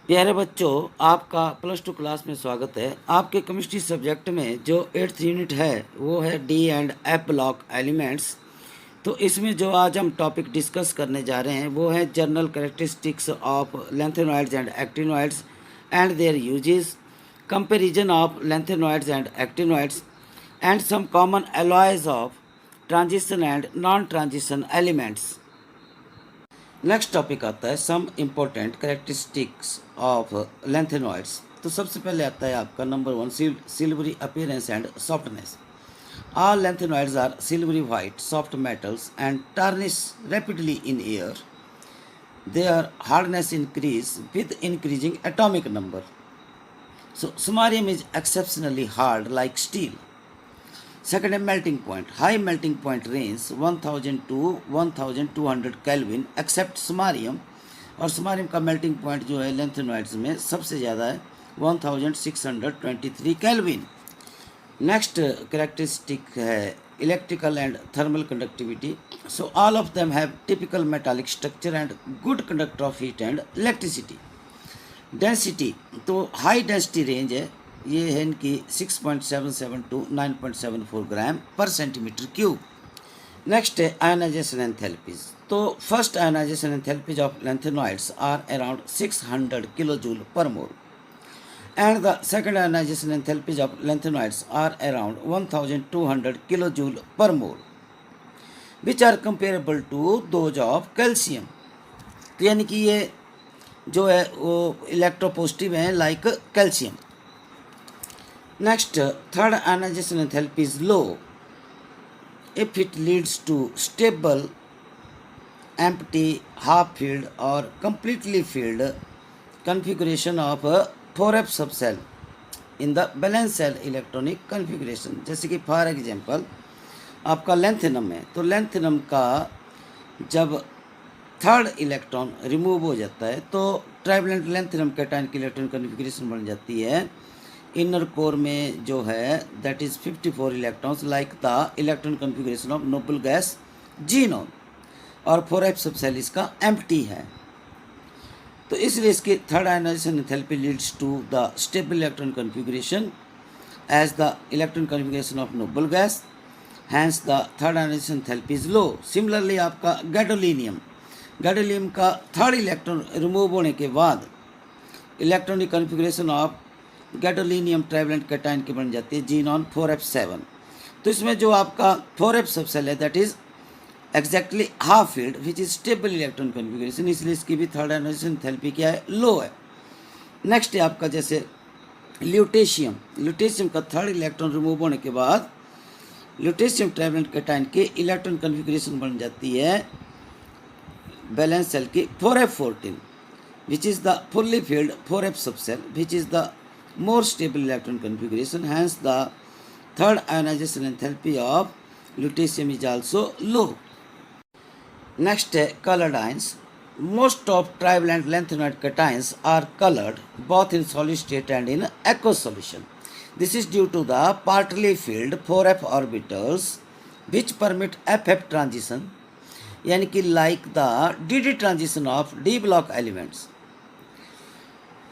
प्यारे बच्चों, आपका प्लस टू क्लास में स्वागत है। आपके केमिस्ट्री सब्जेक्ट में जो 8th यूनिट है वो है D and F block elements. तो इसमें जो आज हम टॉपिक डिस्कस करने जा रहे हैं वो है general characteristics of lanthanoids and actinoids and their uses, comparison of lanthanoids and actinoids and some common alloys of transition and non transition elements. Next topic आता है some important characteristics of lanthanoids. तो सबसे पहले आता है आपका number 1, silvery appearance and softness. All lanthanoids are silvery white soft metals and tarnish rapidly in air. Their hardness increase with increasing atomic number. So samarium is exceptionally hard like steel. Second है melting point. High melting point range 1000 to 1200 Kelvin except samarium. और samarium का melting point जो है lanthanoids में सबसे ज़्यादा है 1623 Kelvin. Next characteristic है electrical and thermal conductivity. So all of them have typical metallic structure and good conductor of heat and electricity. Density तो हाई डेंसिटी रेंज है, ये है इनकी 6.77 to 9.74 gram per centimetre cube. Next है ionisation enthalpies. तो first ionisation enthalpies of lanthanoids are around 600 kilo joule per mole and the second ionization enthalpies of lanthanoids are around 1200 kilojoule per mole, which are comparable to those of calcium. तो यानी कि ये जो है वो electropositive हैं like calcium. Next third ionisation enthalpy is low if it leads to stable empty half filled or completely filled configuration of a 4f subshell in the valence shell electronic configuration. जैसे कि for example आपका lanthanum है, तो lanthanum का जब third electron remove हो जाता है तो ट्राइवेलेंट लेंथेनम कैटायन की इलेक्ट्रॉनिक कन्फिग्रेशन बन जाती है। इनर कोर में जो है that is 54 electrons like the electron configuration of noble gas xenon, और 4f सबसेल इसका एम्प्टी है। तो इसलिए इसकी third ionisation enthalpy leads to the stable electron configuration as the electron configuration of noble gas, hence the third ionisation enthalpy is low. Similarly आपका gadolinium का third electron remove होने के बाद electronic configuration of gadolinium trivalent cation की बन जाती है xenon 4f7। तो इसमें जो आपका 4f सबसेल है that is exactly half field which is stable electron configuration, इसलिए इसकी भी थर्ड आयोनाइजेशन एंथैल्पी क्या है, लो है। नेक्स्ट है आपका जैसे ल्यूटेशियम का थर्ड इलेक्ट्रॉन रिमूव होने के बाद ल्यूटेशियम ट्राइवेलेंट कैटायन की इलेक्ट्रॉन कन्फिग्रेशन बन जाती है बैलेंस सेल की 4f14 which is the fully field 4f subshell which is the more stable electron configuration, hence the third ionization enthalpy of lutetium is also low. Next है colored ions. Most of trivalent lanthanoid cations are colored both in solid state and in aqueous solution. This is due to the partly filled 4f orbitals which permit ff transition, यानी कि like the dd transition of d block elements.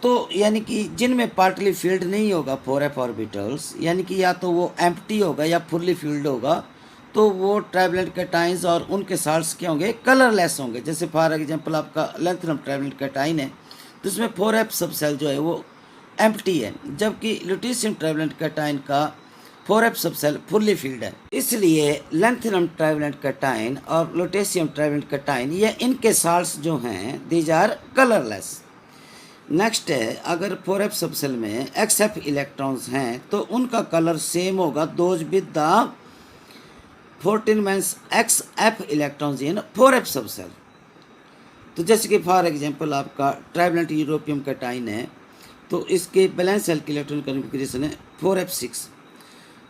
तो यानी कि जिनमें partly field नहीं होगा 4f orbitals, यानी कि या तो वो एम्प्टी होगा या फुल्ली फील्ड होगा, तो वो ट्राइवेलेंट कैटाइंस और उनके साल्ट्स क्या होंगे, कलरलेस होंगे। जैसे फॉर एग्जांपल आपका लेंथेनम ट्राइवेलेंट कैटाइन है तो इसमें 4f सबसेल जो है वो एम्प्टी है, जबकि ल्यूटेशियम ट्राइवेलेंट कैटाइन का 4f सबसेल फुल्ली फील्ड है। इसलिए लेंथेनम ट्राइवेलेंट कैटाइन और ल्यूटेशियम ट्राइवेलेंट कैटाइन ये इनके साल्ट्स जो हैं दीज आर कलरलेस। नेक्स्ट है अगर 4f सबसेल में xf इलेक्ट्रॉन्स हैं तो उनका कलर सेम होगा those with the 14 means xf electrons in 4f subshell. तो जैसे कि फॉर एग्जांपल आपका ट्राइवेलेंट यूरोपियम कैटाइन है तो इसके बैलेंस सेल की इलेक्ट्रॉन कन्फिग्रेशन है 4f6,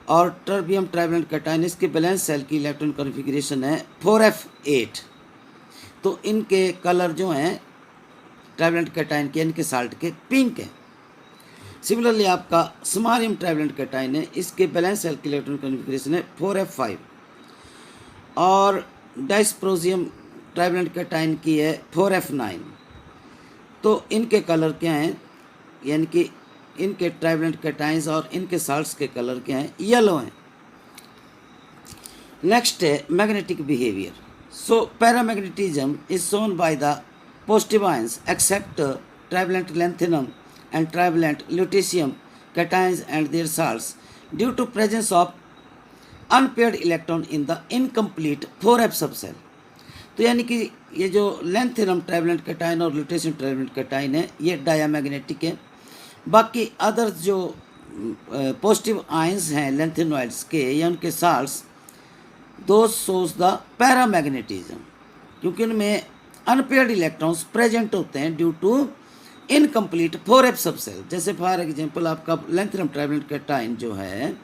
और टर्बियम ट्राइवेलेंट कैटाइन इसके बैलेंस सेल की इलेक्ट्रॉन कन्फिग्रेशन है 4f8। तो इनके कलर जो हैं ट्राइवेलेंट कैटाइन के इनके साल्ट के पिंक है। सिमिलरली आपका समारियम ट्राइवेलेंट कैटाइन है, इसके बैलेंस सेल की इलेक्ट्रॉन कन्फिग्रेशन है 4f5, और डाइस्प्रोजियम ट्राइवेलेंट कैटाइन की है 4f9। तो इनके कलर क्या हैं, यानी कि इनके ट्राइवेलेंट कैटाइंस और इनके साल्ट्स के कलर क्या हैं, येलो हैं। नेक्स्ट है magnetic behaviour. So paramagnetism is shown by the positive ions except trivalent lanthanum and trivalent lutetium cations and their salts due to presence of unpaired electron in the incomplete 4f subshell. तो यानी कि ये जो lanthanum trivalent cation और lutetium trivalent cation है ये diamagnetic है। बाकी अदर्स जो पॉजिटिव आयंस हैं लैंथेनॉइड्स के या उनके salts those shows the paramagnetism, क्योंकि उनमें अनपेयर्ड इलेक्ट्रॉन्स प्रेजेंट होते हैं due to incomplete 4f subshell. जैसे फॉर एग्जांपल आपका लैंथेनम ट्राइवेलेंट कैटाइन जो है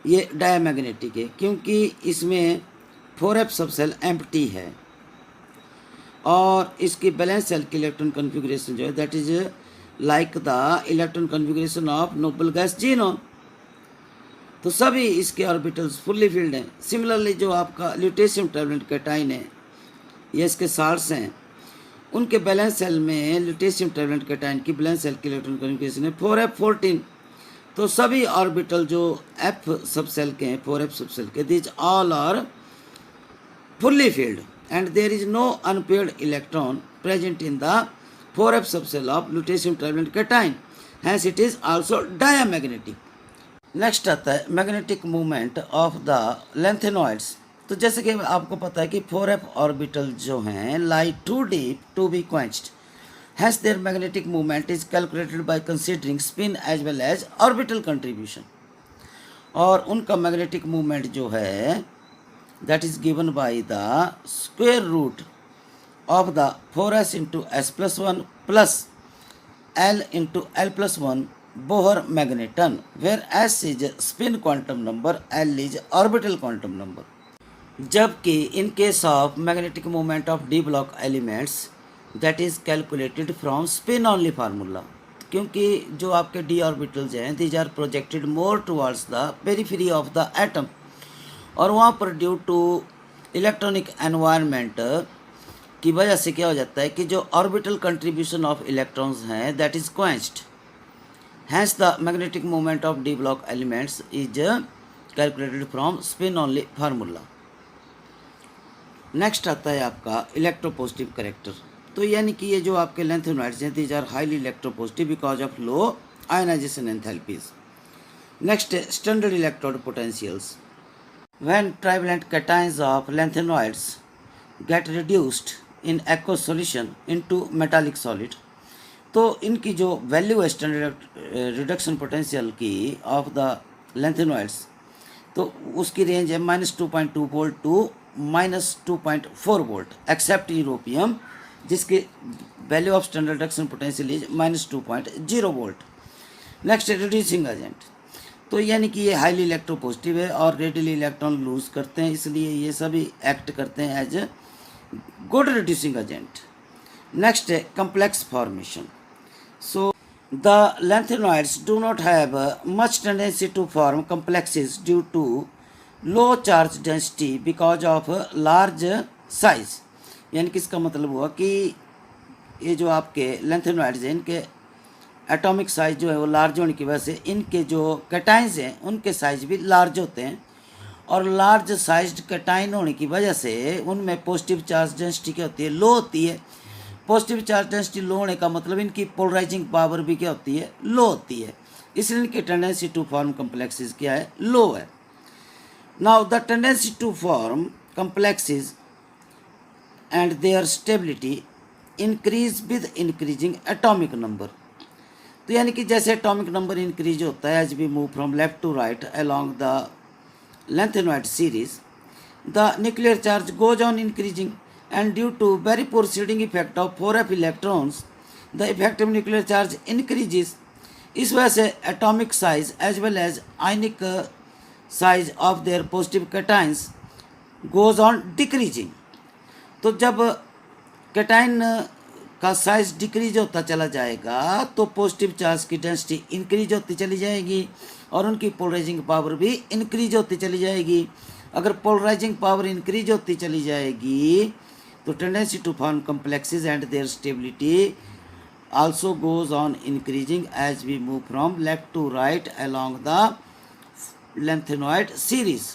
ये डायामैग्नेटिक है क्योंकि इसमें 4f सबसेल एम्प्टी है और इसकी बैलेंस सेल की इलेक्ट्रॉन कन्फिगरेशन जो है that is like the electron configuration of noble gas xenon. तो सभी इसके ऑर्बिटल्स फुल्ली फिल्ड हैं। सिमिलरली जो आपका ल्यूटेशियम ट्राइवेलेंट कैटाइन है ये इसके साल्ट्स हैं, उनके बैलेंस सेल में ल्यूटेशियम ट्राइवेलेंट कैटाइन की बैलेंस सेल की इलेक्ट्रॉन कन्फिगरेशन है 4f14। तो सभी ऑर्बिटल जो f सबसेल के हैं 4f सबसेल के these all are fully filled and there is no unpaired electron present in the 4f subcell of lutetium trivalent cation, hence it is also diamagnetic। Next आता है magnetic movement of the lanthanoids. तो जैसे कि आपको पता है कि 4f orbital जो हैं lie too deep to be quenched, hence their magnetic movement is calculated by considering spin as well as orbital contribution। और उनका मैग्नेटिक मूवमेंट जो है that is given by the square root of the 4s into s plus 1 plus l into l plus 1 Bohr magneton, where s is spin quantum number, l is orbital quantum number। जबकि in case of magnetic moment of d block elements that is calculated from spin only formula, क्योंकि जो आपके d orbitals हैं these are projected more towards the periphery of the atom और वहाँ पर due to electronic environment की वजह से क्या हो जाता है कि जो ऑर्बिटल कंट्रीब्यूशन ऑफ इलेक्ट्रॉन्स हैं that is quenched, hence the magnetic movement of d block elements is calculated from spin only formula. Next आता है आपका इलेक्ट्रोपॉजिटिव कैरेक्टर। तो यानी कि ये जो आपके लैंथेनॉइड्स हैं these are highly electropositive because of low ionisation enthalpies. Next standard electrode potentials. When trivalent cations of lanthanoids get reduced in aqueous solution into metallic solid, तो इनकी जो वैल्यू है स्टैंडर्ड रिडक्शन पोटेंशियल की of the lanthanoids तो उसकी range है -2.2 volt to -2.4 volt except europium जिसकी value of standard reduction potential is -2.0 volt. Next reducing agent. तो यानी कि ये हाईली इलेक्ट्रोपॉजिटिव है और रेडिली इलेक्ट्रॉन लूज करते हैं, इसलिए ये सभी एक्ट करते हैं as a good reducing agent. Next है complex formation. So the lanthanoids do not have much tendency to form complexes due to low charge density because of large size. यानी कि इसका मतलब हुआ कि ये जो आपके लैंथेनॉइड्स हैं इनके एटॉमिक साइज जो है वो लार्ज होने की वजह से इनके जो कैटाइंस हैं उनके साइज भी लार्ज होते हैं और लार्ज साइज्ड कैटाइन होने की वजह से उनमें पॉजिटिव चार्ज डेंसिटी क्या होती है, लो होती है। पॉजिटिव चार्ज डेंसिटी लो होने का मतलब इनकी पोलराइजिंग पावर भी क्या होती है, लो होती है, इसलिए इनकी टेंडेंसी टू फॉर्म कम्प्लेक्सेस क्या है, लो है। Now the tendency to form complexes and their stability increase with increasing atomic number. तो यानी कि जैसे एटॉमिक नंबर इंक्रीज होता है as we move from left to right along the lengthenoid series, the nuclear charge goes on increasing and due to very poor shielding effect of 4f electrons the effective nuclear charge increases। इस वजह से atomic size as well as ionic size of their positive cations goes on decreasing। तो जब cation का size decrease होता चला जाएगा तो पॉजिटिव चार्ज की डेंसिटी इंक्रीज होती चली जाएगी और उनकी पोलराइजिंग पावर भी इंक्रीज होती चली जाएगी। अगर पोलराइजिंग पावर इंक्रीज होती चली जाएगी तो tendency to form complexes and their stability also goes on increasing as we move from left to right along the lengthenoid series.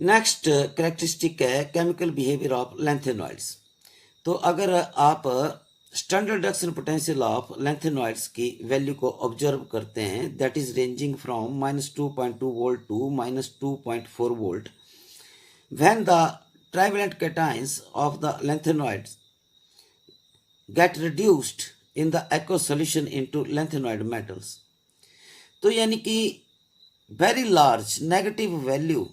Next characteristic है केमिकल बिहेवियर ऑफ lengthenoids. तो अगर आप standard reduction potential of lengthenoids की value को observe करते हैं, that is ranging from -2.2 volt to -2.4 volt, when the trivalent cations of the lengthenoids get reduced in the aqueous solution into lanthanoid metals. तो यानी कि very large negative value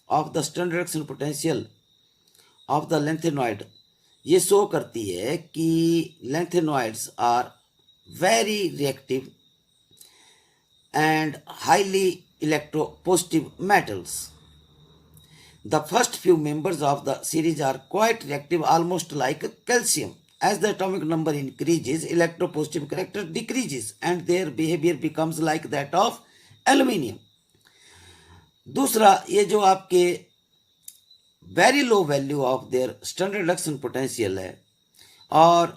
of the standard reaction potential of the lanthanoid ये show करती है कि lanthanoids are very reactive and highly electropositive metals. The first few members of the series are quite reactive, almost like calcium. As the atomic number increases, electropositive character decreases and their behavior becomes like that of aluminium. दूसरा, ये जो आपके very low value of their standard reduction potential है और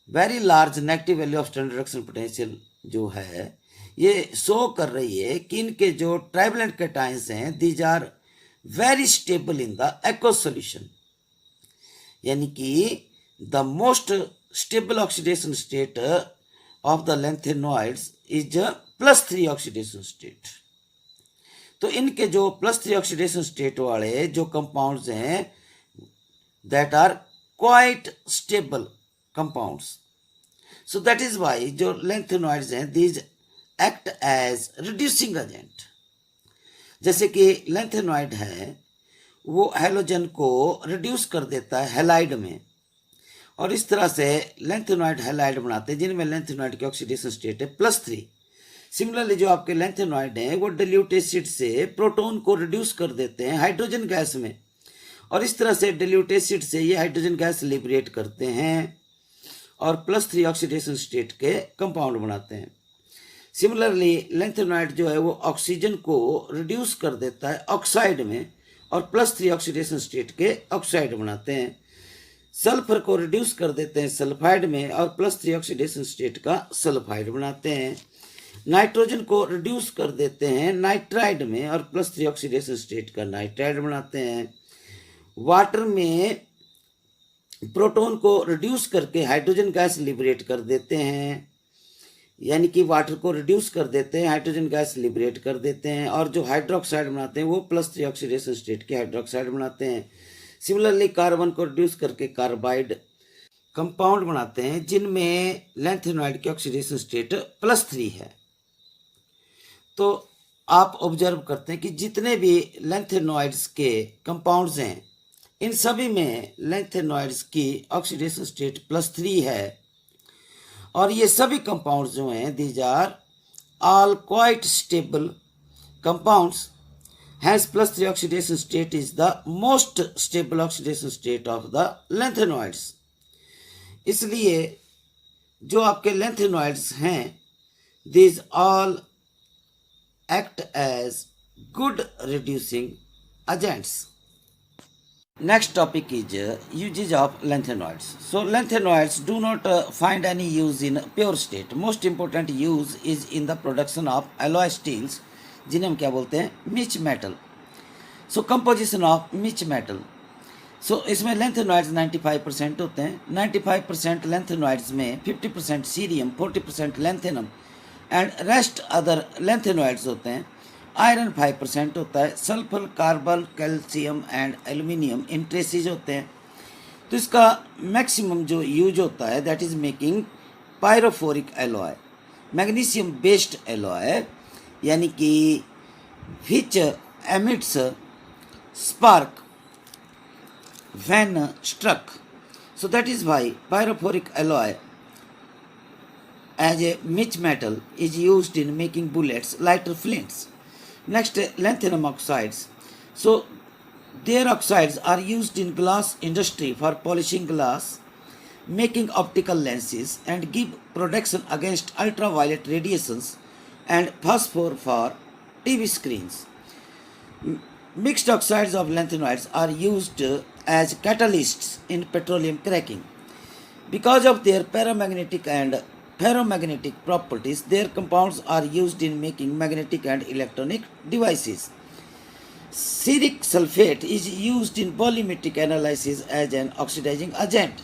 very large negative value of standard reduction potential जो है, ये show कर रही है कि इनके जो ट्राइवेलेंट कैटायंस हैं, these are very stable in the aqueous solution. यानी कि the most stable oxidation state of the lanthanoids is +3 oxidation state. तो इनके जो +3 oxidation state वाले जो compounds हैं, that are quite stable compounds. So that is why जो lanthanoids हैं, these act as reducing agent. जैसे कि lanthanoid है, वो हेलोजन को रिड्यूस कर देता है हैलाइड में, और इस तरह से lengthenoid हैलाइड बनाते हैं जिनमें lengthenoid की ऑक्सीडेशन स्टेट है +3. सिमिलरली जो आपके lengthenoid हैं वो dilute एसिड से प्रोटॉन को रिड्यूस कर देते हैं हाइड्रोजन गैस में, और इस तरह से dilute एसिड से ये हाइड्रोजन गैस लिबरेट करते हैं और +3 ऑक्सीडेशन स्टेट के कंपाउंड बनाते हैं. सिमिलरली lengthenoid जो है वो ऑक्सीजन को रिड्यूस कर देता है ऑक्साइड में और +3 ऑक्सीडेशन स्टेट के ऑक्साइड बनाते हैं. सल्फर को रिड्यूस कर देते हैं सल्फाइड में और +3 ऑक्सीडेशन स्टेट का सल्फाइड बनाते हैं. नाइट्रोजन को रिड्यूस कर देते हैं नाइट्राइड में और +3 ऑक्सीडेशन स्टेट का नाइट्राइड बनाते हैं. वाटर में प्रोटॉन को रिड्यूस करके हाइड्रोजन गैस लिबरेट कर देते हैं, यानी कि वाटर को रिड्यूस कर देते हैं, हाइड्रोजन गैस लिबरेट कर देते हैं, और जो हाइड्रोक्साइड बनाते हैं वो +3 ऑक्सीडेशन स्टेट के हाइड्रोक्साइड बनाते हैं. सिमिलरली कार्बन को रिड्यूस करके कार्बाइड कंपाउंड बनाते हैं जिनमें lengthenoid की ऑक्सीडेशन स्टेट +3 है. तो आप ऑब्जर्व करते हैं कि जितने भी lengthenoids के कंपाउंड्स हैं, इन सभी में lengthenoids की ऑक्सीडेशन स्टेट +3 है, और ये सभी कंपाउंड्स जो हैं, these are all quite stable compounds. Hence +3 oxidation state is the most stable oxidation state of the lanthanoids. इसलिए जो आपके lanthanoids हैं, these all act as good reducing agents. Next topic is uses of lanthanoids. So lanthanoids do not find any use in pure state. Most important use is in the production of alloy steels, जिन्हें हम क्या बोलते हैं, misch metal. So composition of misch metal. So इसमें lengthenoids 95% होते हैं. 95% lengthenoids में 50% cerium, 40% lanthanum and rest other lengthenoids होते हैं. आयरन 5% होता है. Sulphur, carbon, calcium and aluminium in traces होते हैं. तो इसका मैक्सिमम जो यूज होता है, that is making pyrophoric alloy, magnesium based alloy, यानी कि which emits spark when struck. So that is why pyrophoric alloy as a mitch metal is used in making bullets, lighter flints. Next, lanthanum oxides. So their oxides are used in glass industry for polishing glass, making optical lenses, and give protection against ultraviolet radiations, and phosphor for TV screens. Mixed oxides of lanthanoids are used as catalysts in petroleum cracking. Because of their paramagnetic and ferromagnetic properties. Their compounds are used in making magnetic and electronic devices. Ceric sulfate is used in volumetric analysis as an oxidizing agent.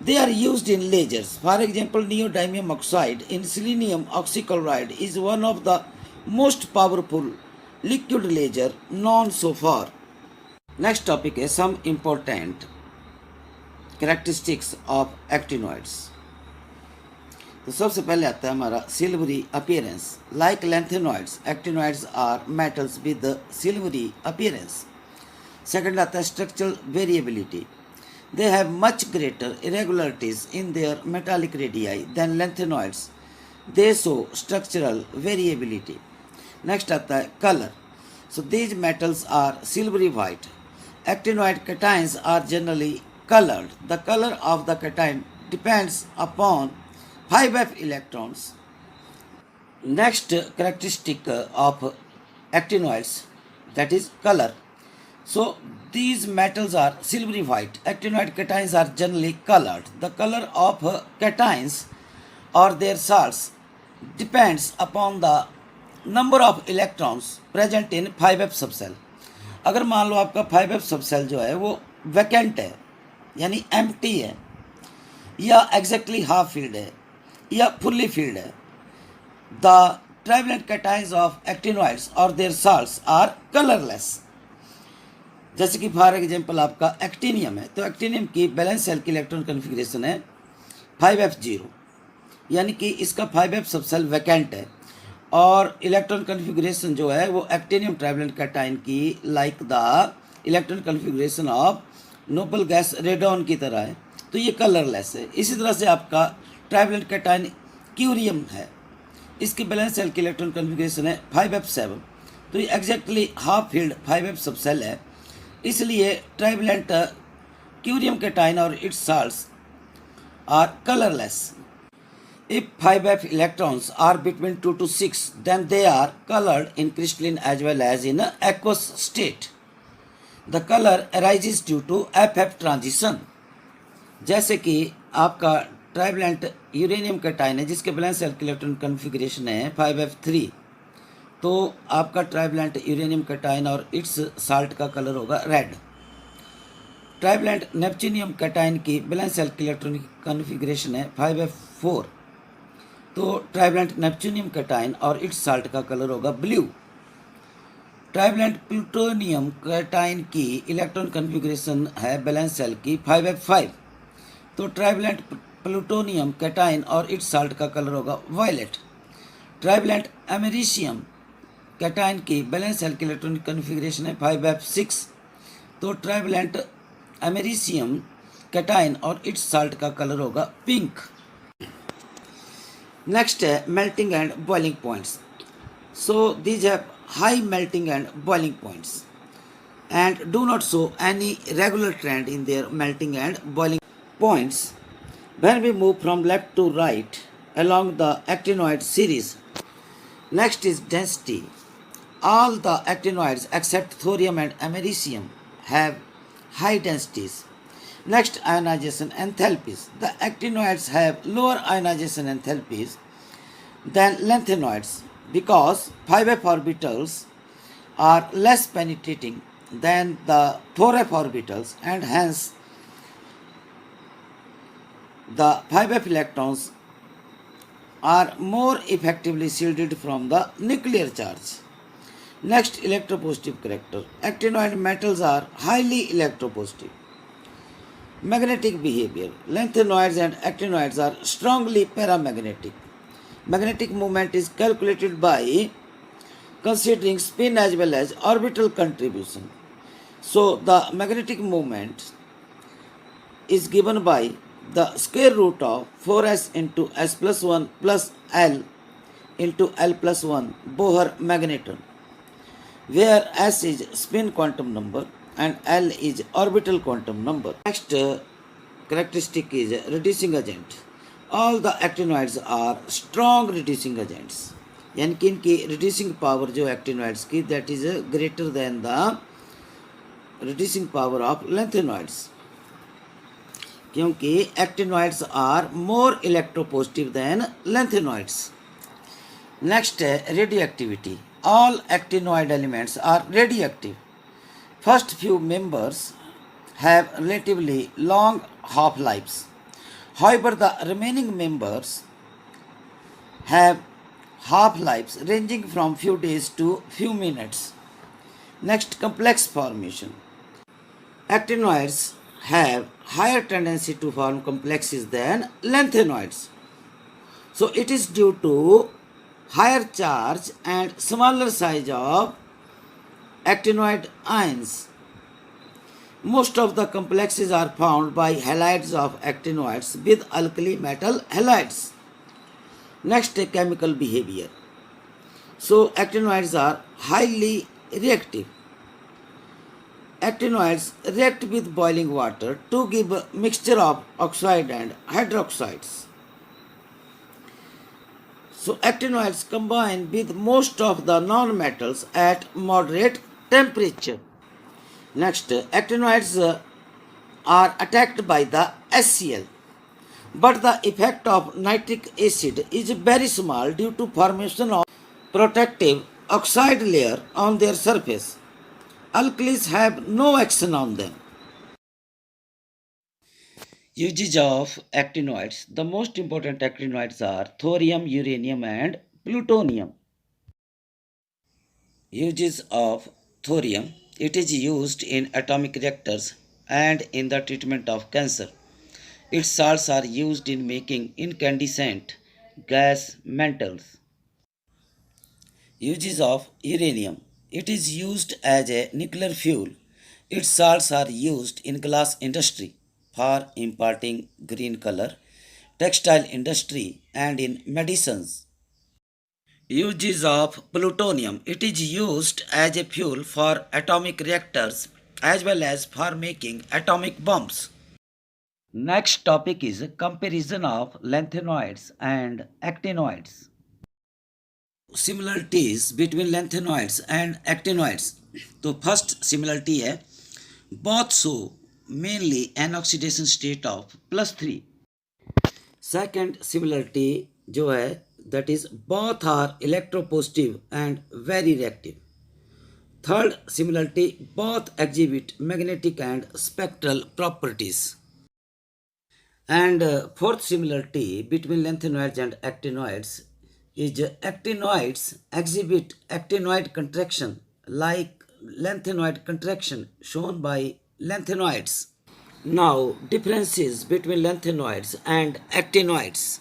They are used in lasers. For example, neodymium oxide in selenium oxychloride is one of the most powerful liquid laser known so far. Next topic is some important characteristics of actinoids. तो सबसे पहले आता है हमारा silvery appearance. Like lanthanoids, actinoids are metals with silvery appearance. Second आता है structural variability. They have much greater irregularities in their metallic radii than lanthanoids. They show structural variability. Next आता है colour. So these metals are silvery white. Actinoid cations are generally colored. The color of the cation depends upon 5f electrons. Next characteristic of actinoids, that is color. So these metals are silvery white. Actinoid cations are generally colored. The color of cations or their salts depends upon the number of electrons present in 5f subcell. अगर मान लो आपका 5f subshell जो है वो vacant है यानी empty है या एग्जैक्टली हाफ फील्ड है या फुल्ली फील्ड है, the trivalent cations of actinoids और देयर साल्ट्स आर कलरलेस. जैसे कि फॉर एग्जांपल आपका एक्टिनियम है, तो एक्टिनियम की बैलेंस सेल की इलेक्ट्रॉन कन्फिग्रेशन है 5f0, यानी कि इसका 5f सबसेल वैकेंट है और इलेक्ट्रॉन कन्फिगरेशन जो है वो एक्टिनियम ट्राइवेलेंट कैटायन की like the electron configuration of noble gas radon की तरह है, तो ये कलरलेस है. इसी तरह से आपका ट्राइवेलेंट कैटायन क्यूरियम है, इसकी बैलेंस सेल की इलेक्ट्रॉन कन्फिगरेशन है 5f7, तो ये exactly half field 5f subshell है. इसलिए ट्राइवेलेंट क्यूरियम कैटायन और its salts are colourless. If 5f electrons are between 2 to 6, then they are colored in crystalline as well as in aqueous state. The color arises due to FF transition. जैसे कि आपका trivalent uranium cation है जिसके balance cell electron configuration है 5f3, तो आपका trivalent uranium cation और it's salt का कलर होगा रेड. ट्राइवेलेंट नेपच्यूनियम कैटायन की बैलेंस सेल इलेक्ट्रॉन कन्फिगरेशन है 5f4, तो ट्राइवेलेंट नेपच्यूनियम कैटायन और इट्स साल्ट का कलर होगा ब्लू. ट्राइवेलेंट प्लूटोनियम कैटायन की इलेक्ट्रॉन कन्फिगरेशन है बैलेंस सेल की 5f5, तो ट्राइवेलेंट प्लूटोनियम कैटायन और इट्स साल्ट का कलर होगा वायलेट. ट्राइवेलेंट अमेरिशियम कैटायन की बैलेंस सेल की इलेक्ट्रॉन कन्फिगरेशन है 5f6, तो ट्राइवेलेंट अमेरिशियम कैटायन और इट्स साल्ट का कलर होगा pink. Next, melting and boiling points. So these have high melting and boiling points and do not show any regular trend in their melting and boiling points. When we move from left to right along the actinoid series, next is density. All the actinoids except thorium and americium have high densities. Next, ionization enthalpies. The actinoids have lower ionization enthalpies than lanthanoids because 5f orbitals are less penetrating than the 4f orbitals, and hence the 5f electrons are more effectively shielded from the nuclear charge. Next, electropositive character. Actinoid metals are highly electropositive. Magnetic behavior. Lanthanoids and actinoids are strongly paramagnetic. Magnetic moment is calculated by considering spin as well as orbital contribution. So the magnetic moment is given by the square root of 4s into s plus 1 plus l into l plus 1 Bohr magneton, where s is spin quantum number and L is orbital quantum number. Next characteristic is reducing agent. All the actinoids are strong reducing agents. यानी कि इनकी reducing power जो actinoids की that is greater than the reducing power of lanthanoids. क्योंकि actinoids are more electropositive than lanthanolids. Next, radioactivity. All actinoid elements are radioactive. First few members have relatively long half-lives. However, the remaining members have half-lives ranging from few days to few minutes. Next, complex formation. Actinoids have higher tendency to form complexes than lanthanoids. So it is due to higher charge and smaller size of actinoid ions. Most of the complexes are found by halides of actinoids with alkali metal halides. Next, chemical behavior. So actinoids are highly reactive. Actinoids react with boiling water to give a mixture of oxide and hydroxides. So actinoids combine with most of the non-metals at moderate temperature. Next, actinoids are attacked by the HCl, but the effect of nitric acid is very small due to formation of protective oxide layer on their surface. Alkalis have no action on them. Uses of actinoids. The most important actinoids are thorium, uranium, and plutonium. Uses of thorium. It is used in atomic reactors and in the treatment of cancer. Its salts are used in making incandescent gas metals. Uses of uranium. It is used as a nuclear fuel. Its salts are used in glass industry for imparting green color, textile industry, and in medicines. Uses of plutonium. It is used as a fuel for atomic reactors as well as for making atomic bombs. Next topic is comparison of lanthanoids and actinoids. Similarities between lanthanoids and actinoids. तो first similarity है both show mainly an oxidation state of +3. Second similarity जो है that is both are electropositive and very reactive. Third similarity both exhibit magnetic and spectral properties. And fourth similarity between lanthanoids and actinoids is actinoids exhibit actinoid contraction like lanthanoid contraction shown by lanthanoids. Now, differences between lanthanoids and actinoids.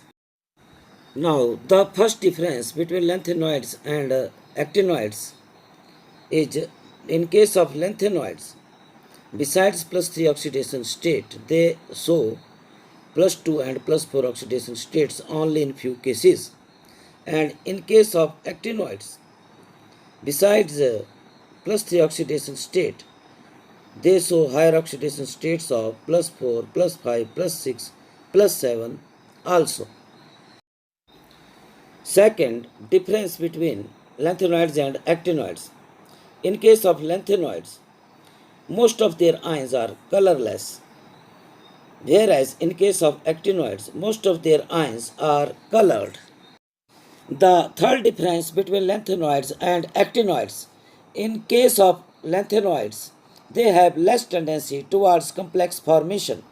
Now, the first difference between lanthanoids and actinoids is in case of lanthanoids, besides +3 oxidation state, they show +2 and +4 oxidation states only in few cases. And in case of actinoids, besides +3 oxidation state, they show higher oxidation states of +4, +5, +6, +7 also. Second, difference between lanthanoids and actinoids. In case of lanthanoids, most of their ions are colorless, whereas in case of actinoids, most of their ions are colored. The third difference between lanthanoids and actinoids. In case of lanthanoids, they have less tendency towards complex formation,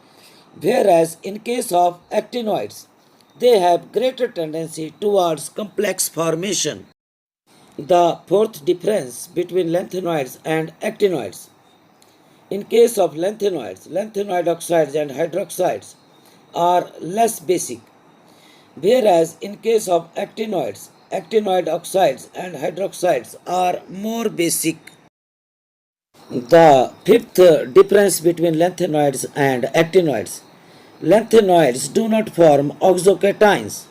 whereas in case of actinoids, they have greater tendency towards complex formation. The fourth difference between lanthanoids and actinoids. In case of lanthanoids, lanthanoid oxides and hydroxides are less basic, whereas in case of actinoids, actinoid oxides and hydroxides are more basic. The fifth difference between lanthanoids and actinoids. Lanthanoids do not form oxocations,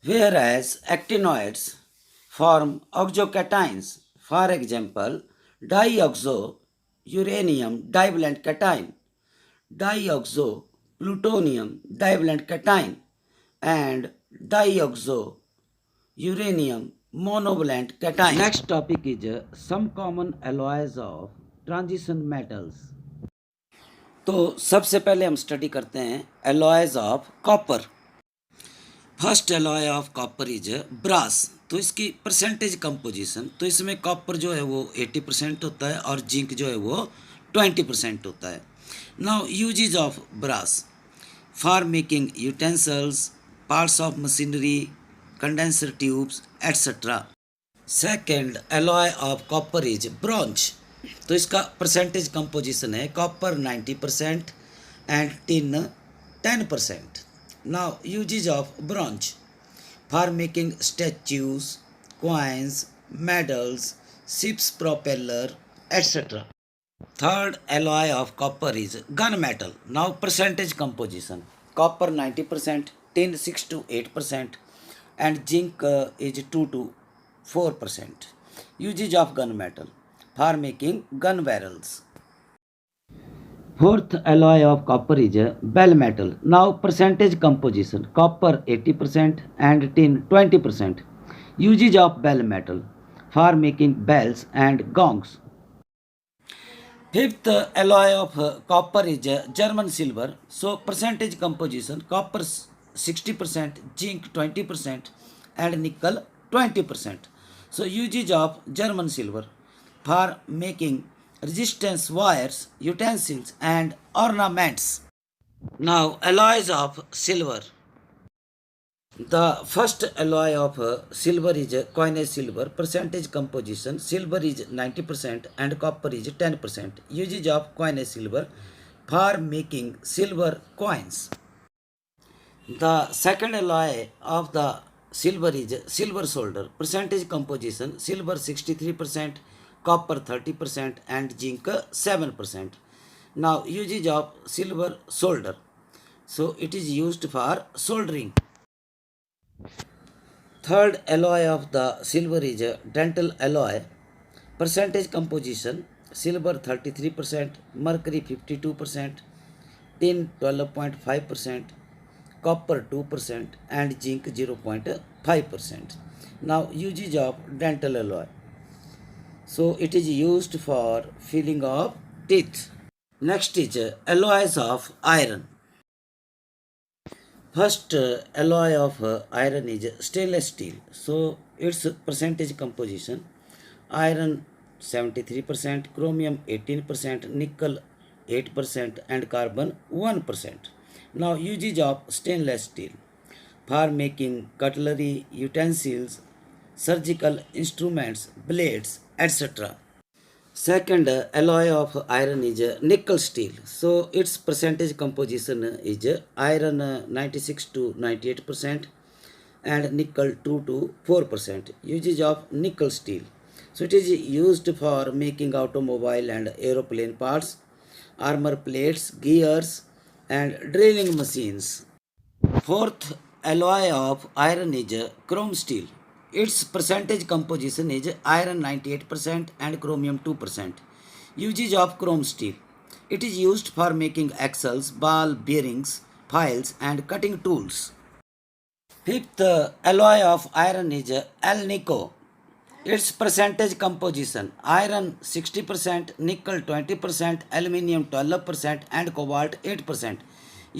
whereas actinoids form oxocations. For example, dioxo uranium divalent cation, dioxo plutonium divalent cation, and dioxo uranium monovalent cation. Next topic is some common alloys of transition metals. तो सबसे पहले हम study करते हैं alloys of copper. First alloy of copper is brass. तो इसकी percentage composition, तो इसमें कॉपर जो है वो 80% होता है और जिंक जो है वो 20% होता है। Now uses of brass for making utensils, parts of machinery, condenser tubes etcetera. Second alloy of copper is bronze. तो इसका परसेंटेज कंपोजिशन है copper 90% and tin 10%। Now uses of bronze for making statues, coins, medals, ships propeller etcetera. Third alloy of copper is gunmetal. Now percentage composition: copper 90%, tin 6 to 8%, and zinc is 2 to 4%. Usage of gunmetal for making gun barrels. Fourth alloy of copper is bell metal. Now percentage composition: copper 80% and tin 20%. Usage of bell metal for making bells and gongs. Fifth alloy of copper is German silver. So percentage composition: copper 60%, zinc 20%, and nickel 20%. So usage of German silver for making resistance wires, utensils, and ornaments. Now alloys of silver. The first alloy of silver is coinage silver. Percentage composition: silver is 90% and copper is 10%. Usage of coinage silver for making silver coins. The second alloy of the silver is silver solder. Percentage composition: silver 63%, copper 30%, and zinc 7%. Now usage of silver solder. So it is used for soldering. Third alloy of the silver is a dental alloy. Percentage composition: silver 33%, mercury 52%, tin 12.5%, copper 2%, and zinc 0.5%. Now usage of dental alloy. So it is used for filling of teeth. Next is alloys of iron. First alloy of iron is stainless steel. So its percentage composition: iron 73%, chromium 18%, nickel 8%, and carbon 1%. Now usage of stainless steel for making cutlery, utensils, surgical instruments, blades, etc. Second alloy of iron is nickel steel. So its percentage composition is iron 96 to 98% and nickel 2 to 4%. Usage of nickel steel. So it is used for making automobile and aeroplane parts, armor plates, gears, and drilling machines. Fourth alloy of iron is chrome steel. Its percentage composition is iron 98% and chromium 2%. Usage of chrome steel. It is used for making axles, ball bearings, files, and cutting tools. Fifth alloy of iron is alnico. Its percentage composition: iron 60%, nickel 20%, aluminium 12%, and cobalt 8%.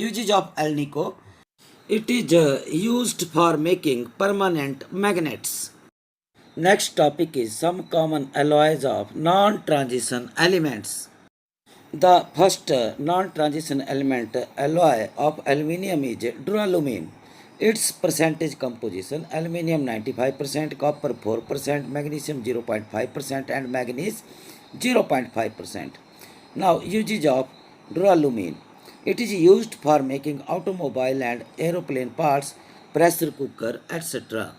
Usage of alnico: it is used for making permanent magnets. Next topic is some common alloys of non-transition elements. The first non-transition element alloy of aluminium is duralumin. Its percentage composition: aluminium 95%, copper 4%, magnesium 0.5%, and manganese 0.5%. Now usage of duralumin. It is used for making automobile and aeroplane parts, pressure cooker, etc.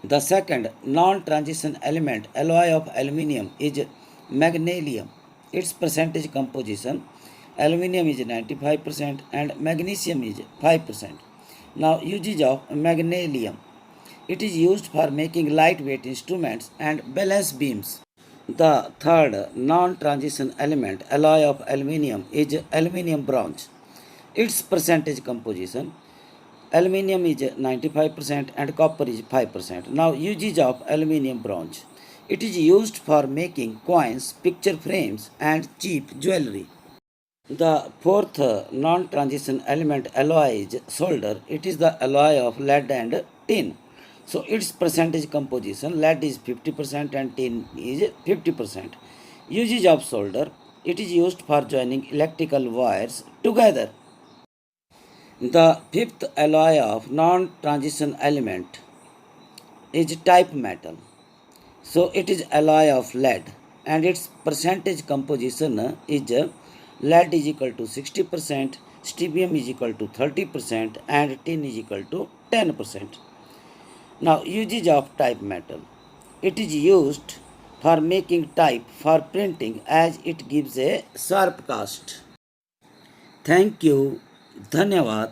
The second non-transition element alloy of aluminium is magnesium. Its percentage composition: aluminium is 95% and magnesium is 5%. Now usage of magnesium. It is used for making lightweight instruments and balance beams. The third non-transition element alloy of aluminium is aluminium bronze. Its percentage composition: aluminium is 95% and copper is 5%. Now usage of aluminium bronze. It is used for making coins, picture frames, and cheap jewelry. The fourth non-transition element alloy is solder. It is the alloy of lead and tin. So its percentage composition, lead is 50% and tin is 50%. Usage of solder, it is used for joining electrical wires together. The fifth alloy of non-transition element is type metal. So it is alloy of lead and its percentage composition is lead is equal to 60%, strontium is equal to 30% and tin is equal to 10%. Now usage of type metal. It is used for making type for printing as it gives a sharp cast. Thank you. धन्यवाद.